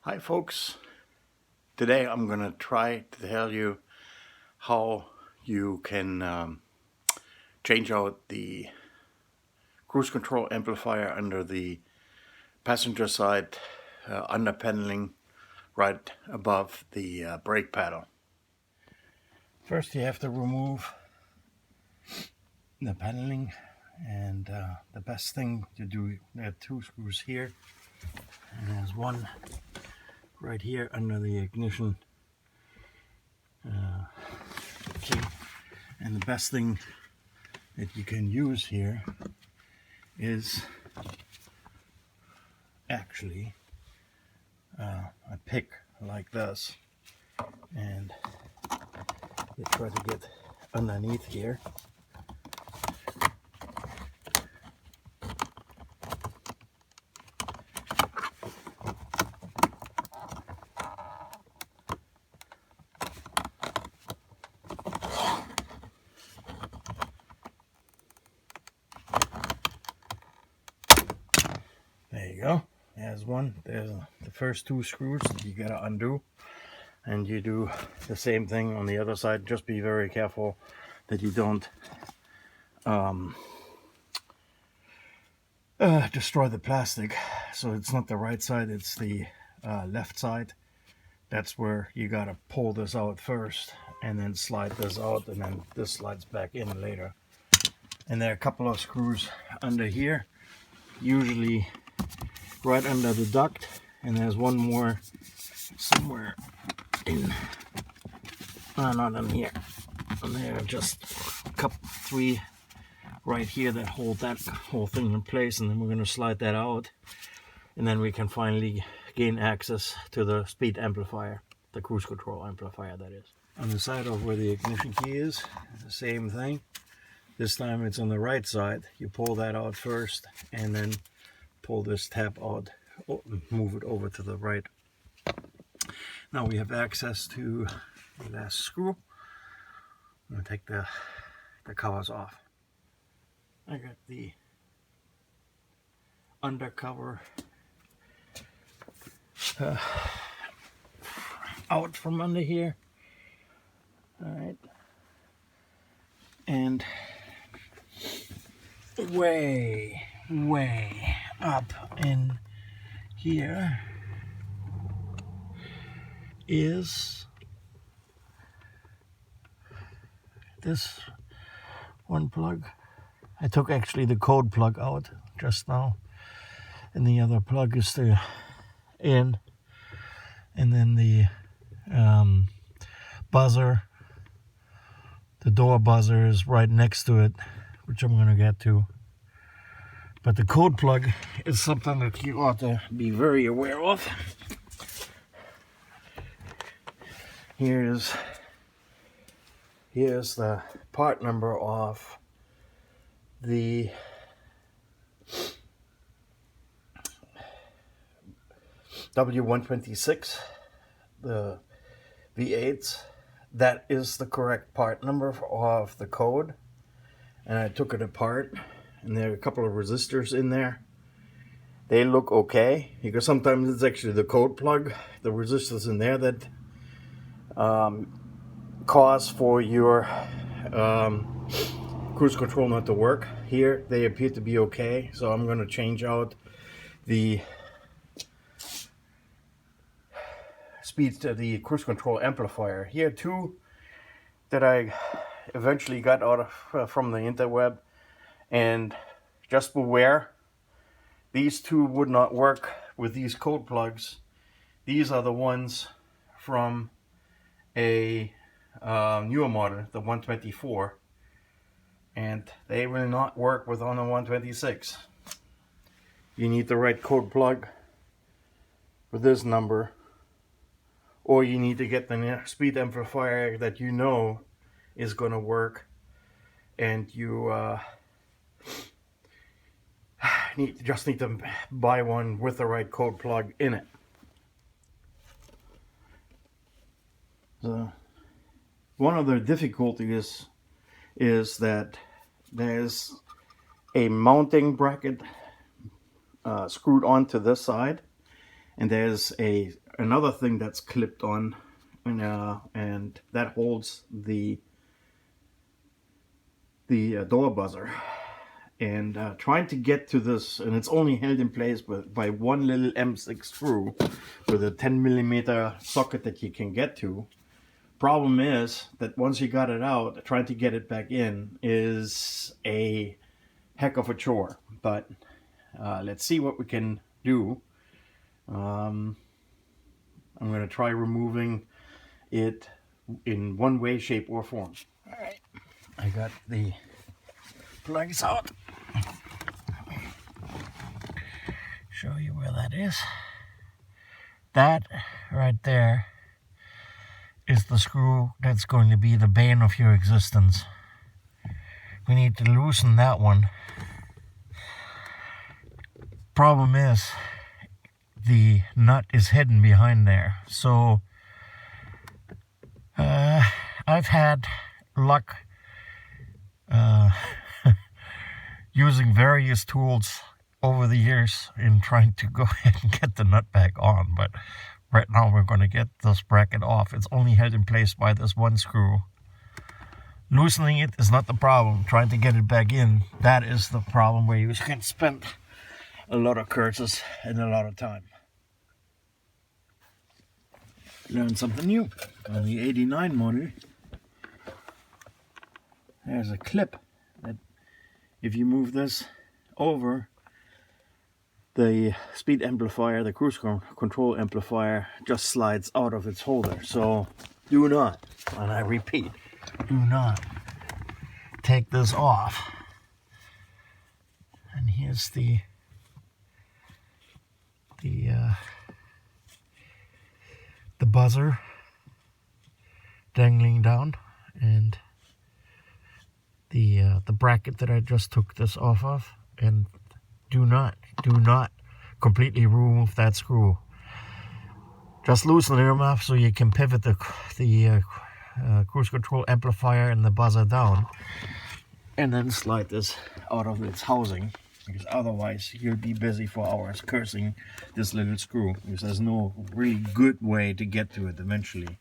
Hi folks, today I'm going to try to tell you how you can change out the cruise control amplifier under the passenger side under paneling right above the brake pedal. First you have to remove the paneling, and the best thing to do, there are two screws here and there's one right here under the ignition key. And the best thing that you can use here is actually a pick like this, and you try to get underneath here. There you go. There's one. There's the first two screws that you gotta undo, and you do the same thing on the other side. Just be very careful that you don't destroy the plastic. So it's not the right side, it's the left side. That's where you gotta pull this out first and then slide this out, and then this slides back in later. And there are a couple of screws under here, usually right under the duct, and there's one more somewhere in, not in here, and there are just a couple, three right here that hold that whole thing in place, and then we're going to slide that out, and then we can finally gain access to the speed amplifier, the cruise control amplifier, that is. On the side of where the ignition key is, the same thing. This time it's on the right side. You pull that out first and then pull this tab out, move it over to the right. Now we have access to the last screw. I'm going to take the covers off. I got the undercover out from under here. Alright. And way up in here is this one plug. I took actually the code plug out just now, and the other plug is the in, and then the buzzer, the door buzzer is right next to it, which I'm going to get to. But the code plug is something that you ought to be very aware of. Here's the part number of the W126, the V8s. That is the correct part number of the code, and I took it apart, and there are a couple of resistors in there. They look okay, because sometimes it's actually the code plug, the resistors in there, that cause for your cruise control not to work. Here they appear to be okay, so I'm going to change out the speed to the cruise control amplifier. Here two that I eventually got out of from the interweb, and just beware, these two would not work with these code plugs. These are the ones from a newer model, the 124, and they will not work with on the 126. You need the right code plug for this number, or you need to get the speed amplifier that you know is going to work, and you just need to buy one with the right code plug in it. So one of the difficulties is that there's a mounting bracket screwed onto this side, and there's another thing that's clipped on, and that holds the door buzzer. And trying to get to this, and it's only held in place by one little M6 screw with a 10mm socket that you can get to. Problem is that once you got it out, trying to get it back in is a heck of a chore. But let's see what we can do. I'm going to try removing it in one way, shape, or form. All right, I got the plugs out. Show you where that is. That right there is the screw that's going to be the bane of your existence. We need to loosen that one. Problem is, the nut is hidden behind there. So I've had luck using various tools over the years in trying to go ahead and get the nut back on, but right now we're going to get this bracket off. It's only held in place by this one screw. Loosening it is not the problem. Trying to get it back in, that is the problem, where you can spend a lot of curses and a lot of time. Learn something new. On the 89 model, there's a clip that if you move this over, the speed amplifier, the cruise control amplifier, just slides out of its holder. So do not, and I repeat, do not take this off. And here's the buzzer dangling down, and the bracket that I just took this off of. And do not completely remove that screw. Just loosen them up so you can pivot the cruise control amplifier and the buzzer down, and then slide this out of its housing, because otherwise you'll be busy for hours cursing this little screw, because there's no really good way to get to it. Eventually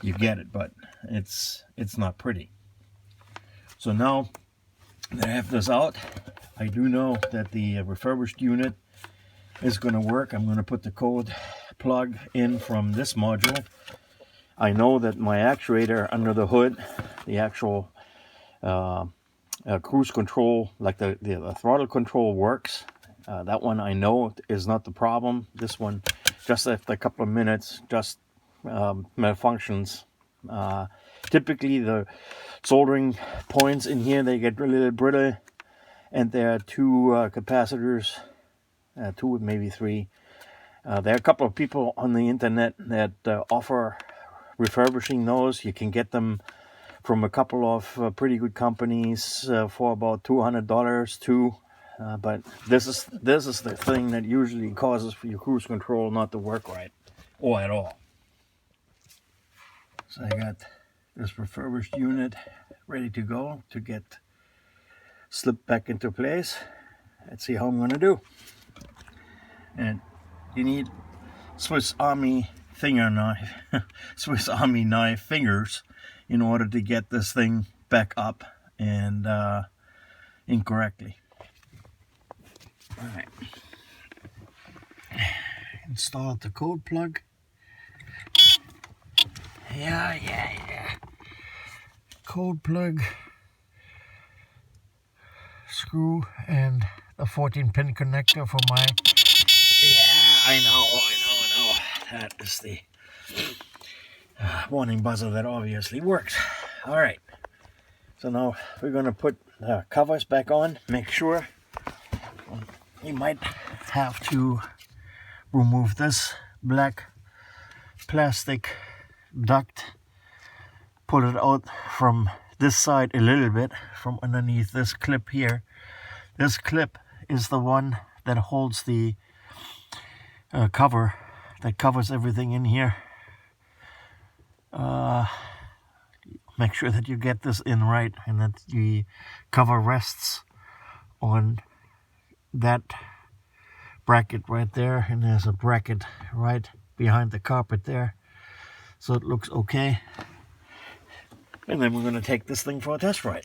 you get it, but it's not pretty. So now that I have this out, I do know that the refurbished unit is going to work. I'm going to put the code plug in from this module. I know that my actuator under the hood, the actual cruise control, like the throttle control, works. That one I know is not the problem. This one, just after a couple of minutes, just malfunctions. Typically the soldering points in here, they get a little brittle, and there are two capacitors, two, maybe three. There are a couple of people on the internet that offer refurbishing those. You can get them from a couple of pretty good companies for about $200 too. But this is the thing that usually causes for your cruise control not to work right, or at all. So I got this refurbished unit ready to go to get slipped back into place. Let's see how I'm going to do. And you need Swiss Army finger knife, Swiss Army knife fingers in order to get this thing back up and incorrectly. All right. Install the code plug. Yeah. Code plug, screw, and a 14-pin connector for my. Yeah, I know. That is the warning buzzer that obviously works. All right. So now we're gonna put the covers back on. Make sure. You might have to remove this black plastic duct, pull it out from this side a little bit, from underneath this clip here. This clip is the one that holds the cover, that covers everything in here. Make sure that you get this in right, and that the cover rests on that bracket right there, and there's a bracket right behind the carpet there, so it looks okay. And then we're going to take this thing for a test ride.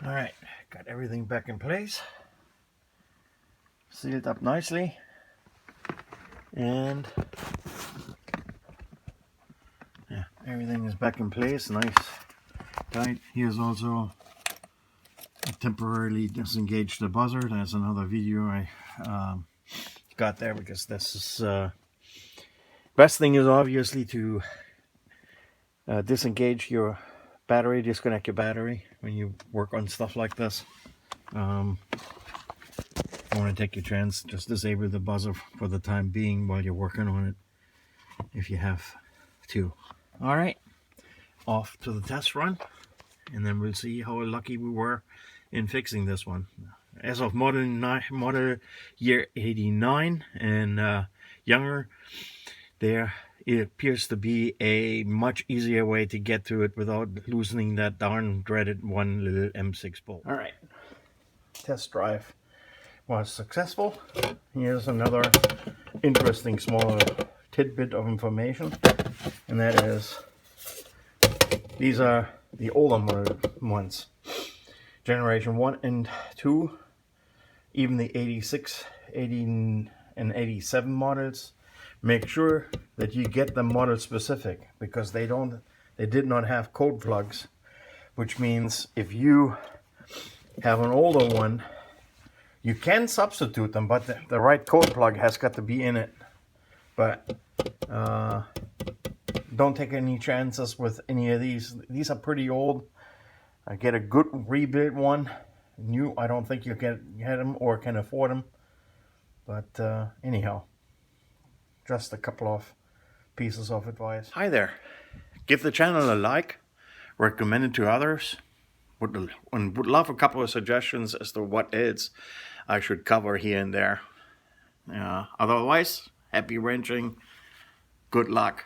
All right, got everything back in place, sealed up nicely, and yeah, everything is back in place, nice, tight. Here's also I temporarily disengaged the buzzer. That's another video I got there, because this is best thing is obviously to disengage your battery, disconnect your battery when you work on stuff like this. You want to take your chance, just disable the buzzer for the time being while you're working on it, if you have to. All right, off to the test run, and then we'll see how lucky we were in fixing this one. As of model year 89 and younger, there it appears to be a much easier way to get to it without loosening that darn dreaded one little M6 bolt. All right, test drive was successful. Here's another interesting small tidbit of information, and that is these are the older model ones, generation 1 and 2, even the 86, 80 and 87 models. Make sure that you get them model specific, because they did not have code plugs, which means if you have an older one, you can substitute them, but the right code plug has got to be in it. But don't take any chances with any of these. These are pretty old. Get a good rebuilt one. New, I don't think you can get them or can afford them. But anyhow, just a couple of pieces of advice. Hi there. Give the channel a like, recommend it to others. Would love a couple of suggestions as to what else I should cover here and there. Otherwise, happy wrenching. Good luck.